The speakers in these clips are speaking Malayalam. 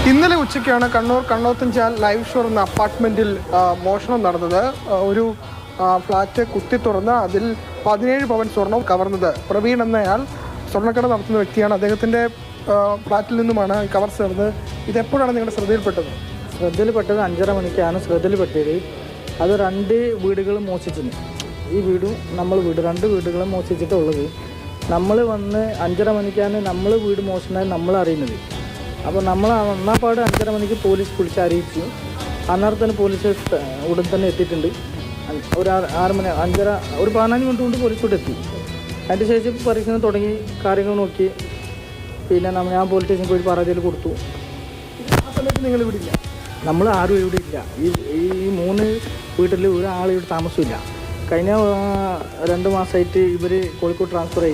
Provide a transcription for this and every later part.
ഇന്നലെ ഉച്ചയ്ക്കാണ് കണ്ണൂർ കണ്ണോത്തഞ്ചാൽ ലൈവ് ഷോർ എന്ന അപ്പാർട്ട്മെൻറ്റിൽ മോഷണം നടന്നത്. ഒരു ഫ്ലാറ്റ് കുത്തി തുറന്ന് അതിൽ 17 പവൻ സ്വർണം കവർന്നത്. പ്രവീൺ എന്നയാൾ സ്വർണ്ണക്കട നടത്തുന്ന വ്യക്തിയാണ്. അദ്ദേഹത്തിൻ്റെ ഫ്ലാറ്റിൽ നിന്നുമാണ് ഈ കവർച്ച നടന്നത്. ഇതെപ്പോഴാണ് നിങ്ങളുടെ ശ്രദ്ധയിൽപ്പെട്ടത്? ശ്രദ്ധയിൽപ്പെട്ടത് 5:30 മണിക്കാണ് ശ്രദ്ധയിൽപ്പെട്ടത്. അത് 2 വീടുകൾ മോഷിച്ചിട്ടുണ്ട്. ഈ വീടും നമ്മൾ വീട് 2 വീടുകളും മോഷിച്ചിട്ടുള്ളത്. നമ്മൾ വന്ന് 5:30 മണിക്കാണ് നമ്മൾ വീട് മോഷണമായി നമ്മൾ അറിയുന്നത്. അപ്പോൾ നമ്മൾ ഒന്നാപ്പാട് 5:30 മണിക്ക് പോലീസ് വിളിച്ച് അറിയിച്ചു. അന്നേരം തന്നെ പോലീസ് ഉടൻ തന്നെ എത്തിയിട്ടുണ്ട്. ഒരു 6 മണി 5:30 ഒരു 15 മിനിറ്റ് കൊണ്ട് പോലീസ് ഇവിടെ എത്തി. അതിൻ്റെ ശേഷം പരീക്ഷണം തുടങ്ങി കാര്യങ്ങൾ നോക്കി. പിന്നെ ഞാൻ പോലീസ് സ്റ്റേഷനിൽ പോയി പരാതിയിൽ കൊടുത്തു. ആ സമയത്ത് നിങ്ങൾ ഇവിടെ ഇല്ല? നമ്മൾ ആരും ഇവിടെ ഇല്ല. ഈ 3 വീട്ടിൽ ഒരാൾ ഇവിടെ താമസമില്ല. കഴിഞ്ഞ 2 മാസമായിട്ട് ഇവർ കോഴിക്കോട് ട്രാൻസ്ഫർ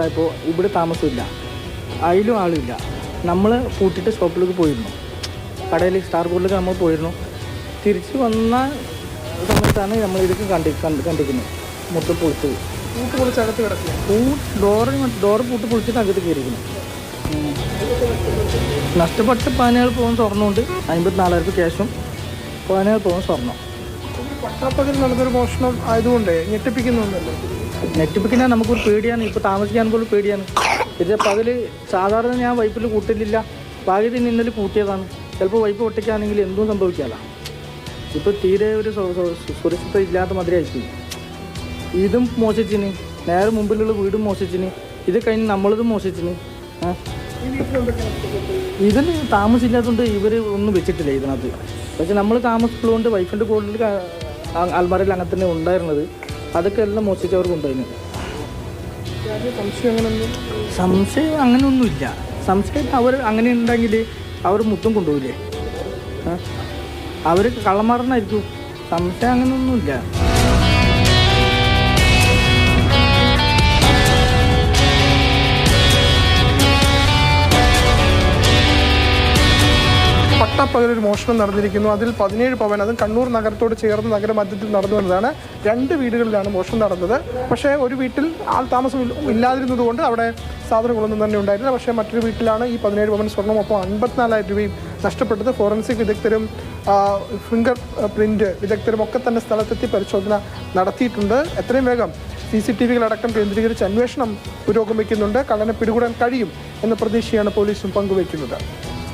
ആയപ്പോൾ ഇവിടെ താമസമില്ല. അതിലും ആളില്ല. നമ്മൾ പൂട്ടിയിട്ട് ഷോപ്പിലേക്ക് പോയിരുന്നു. കടയിൽ സ്റ്റാർ ബോർഡിലേക്ക് നമ്മൾ പോയിരുന്നു. തിരിച്ച് വന്ന സമയത്താണ് നമ്മൾ ഇതൊക്കെ കണ്ടിരിക്കുന്നത്. മൊത്തം പൊളിച്ചത്. പൂട്ട് പൊളിച്ച് അകത്ത് കിടക്കുക. ഡോറ് പൂട്ട് പൊളിച്ചിട്ട് അകത്ത് കയറിയിരിക്കുന്നു. നഷ്ടപ്പെട്ട 17 പവൻ സ്വർണ്ണമുണ്ട്. 54,000 ക്യാഷും 17 പവൻ സ്വർണ്ണം. പട്ടാപ്പകൽ നടന്നൊരു മോഷണം ആയതുകൊണ്ട് ഞെട്ടിപ്പിക്കുന്നുണ്ടല്ലോ. ഞെട്ടിപ്പിക്കുന്ന നമുക്കൊരു പേടിയാണ്. ഇപ്പോൾ താമസിക്കാൻ പോലും പേടിയാണ്. ഇത് പകൽ സാധാരണ ഞാൻ വൈപ്പിൽ കൂട്ടിലില്ല. ഭാഗ്യത്തിന് ഇന്നലെ കൂട്ടിയതാണ്. ചിലപ്പോൾ വൈപ്പ് ഒട്ടിക്കാണെങ്കിൽ എന്തും സംഭവിക്കാമല്ല. ഇപ്പോൾ തീരെ ഒരു സുരക്ഷിത ഇല്ലാത്ത മാതിരിയായിപ്പോയി. ഇതും മോഷിച്ചിന്, നേരെ മുമ്പിലുള്ള വീടും മോഷിച്ചിന്, ഇത് കഴിഞ്ഞ് നമ്മളിതും മോഷിച്ചിന്. ഇതിന് താമസമില്ലാത്തതുകൊണ്ട് ഇവർ ഒന്നും വെച്ചിട്ടില്ല ഇതിനകത്ത്. പക്ഷെ നമ്മൾ താമസിച്ചുള്ളതുകൊണ്ട് വൈഫിൻ്റെ കൂടുതൽ അൽമാരയിൽ അങ്ങനെ തന്നെ ഉണ്ടായിരുന്നത്. അതൊക്കെ എല്ലാം മോഷിച്ചവർക്ക് ഉണ്ടായിരുന്നു. സംശയം അങ്ങനെയൊന്നുമില്ല. സംശയം അവർ അങ്ങനെ ഉണ്ടെങ്കിൽ അവർ മുത്തും കൊണ്ടുപോയില്ലേ? അവർ കള്ളന്മാരനായിരിക്കും. സംശയം അങ്ങനെയൊന്നുമില്ല. പട്ടാപ്പകലൊരു മോഷണം നടന്നിരിക്കുന്നു. അതിൽ 17 പവൻ, അതും കണ്ണൂർ നഗരത്തോട് ചേർന്ന് നഗരമധ്യത്തിൽ നടന്നു എന്നതാണ്. 2 വീടുകളിലാണ് മോഷണം നടന്നത്. പക്ഷേ ഒരു വീട്ടിൽ ആൾ താമസം ഇല്ലാതിരുന്നതുകൊണ്ട് അവിടെ സാധനങ്ങളൊന്നും തന്നെ ഉണ്ടായിരുന്നില്ല. പക്ഷേ മറ്റൊരു വീട്ടിലാണ് ഈ 17 പവൻ സ്വർണ്ണം ഒപ്പം 54,000 രൂപയും നഷ്ടപ്പെട്ടത്. ഫോറൻസിക് വിദഗ്ധരും ഫിംഗർ പ്രിൻറ്റ് വിദഗ്ധരും ഒക്കെ തന്നെ സ്ഥലത്തെത്തി പരിശോധന നടത്തിയിട്ടുണ്ട്. എത്രയും വേഗം CCTVകളടക്കം കേന്ദ്രീകരിച്ച് അന്വേഷണം പുരോഗമിക്കുന്നുണ്ട്. കള്ളനെ പിടികൂടാൻ കഴിയും എന്ന പ്രതീക്ഷയാണ് പോലീസും പങ്കുവയ്ക്കുന്നത്.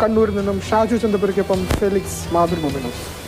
കണ്ണൂരിൽ നിന്നും ഷാജു ചന്ദ്രപുരയ്ക്കൊപ്പം ഫെലിക്സ്, മാതൃഭൂമി ന്യൂസ്.